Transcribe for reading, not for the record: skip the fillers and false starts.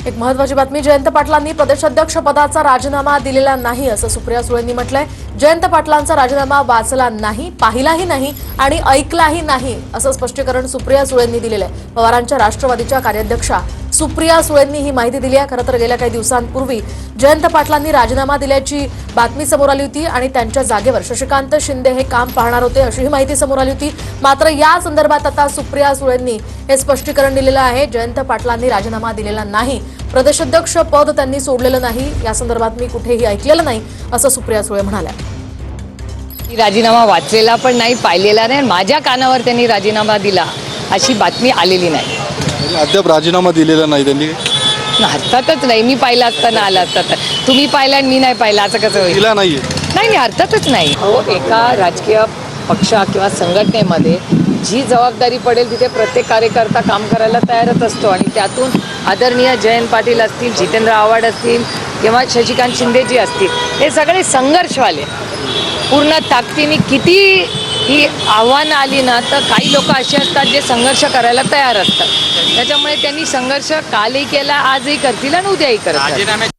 एक महत्त्वाची बातमी, जयंत पाटलांनी प्रदेशाध्यक्ष पदाचा राजीनामा दिलेला नाही असं सुप्रिया सुळेंनी म्हटलंय। जयंत पाटलांचा राजीनामा वाचला नाही, पाहिलाही नाही आणि ऐकलाही नाही असं स्पष्टीकरण सुप्रिया सुळेंनी दिलेलं आहे। पवारांच्या राष्ट्रवादीच्या कार्याध्यक्षा सुप्रिया सुळेंनी ही माहिती दिली आहे। खरं तर गेल्या काही दिवसांपूर्वी जयंत पाटलांनी राजीनामा दिल्याची बातमी समोर आली होती आणि त्यांच्या जागेवर शशिकांत शिंदे हे काम पाहणार होते अशीही माहिती समोर आली होती। मात्र या संदर्भात आता सुप्रिया सुळेंनी हे स्पष्टीकरण दिलेलं आहे। जयंत पाटलांनी राजीनामा दिलेला नाही, प्रदेशाध्यक्ष पद त्यांनी सोडलेलं नाही, या संदर्भात मी कुठेही ऐकलेलं नाही असं सुप्रिया सुळे म्हणाल्या। राजीनामा वाचलेला पण नाही, पाहिलेला नाही, माझ्या कानावर त्यांनी राजीनामा दिला अशी बातमी आलेली नाही। अद्याप राजीनामा दिलेला नाही त्यांनी? अर्थातच नाही, मी पाहिला असताना आला असता तर तुम्ही पाहिला आणि मी नाही पाहिला असं कसं होईल? दिला नाहीये? नाही, अर्थातच नाही। हो, एका राजकीय पक्ष किंवा संघटनेमध्ये जी जबाबदारी पडेल तिथे प्रत्येक कार्यकर्ता काम करायला तयारच असतो आणि त्यातून आदरणीय जयंत पाटील असतील, जितेंद्र आव्हाड असतील किंवा शशिकांत शिंदेजी असतील, हे सगळे संघर्षवाले पूर्ण ताकदीने किती ही आव्हानं आली ना तर काही लोक असे असतात जे संघर्ष करायला तयार असतात। त्याच्यामुळे त्यांनी संघर्ष कालही केला, आजही करतील आणि उद्याही करतील।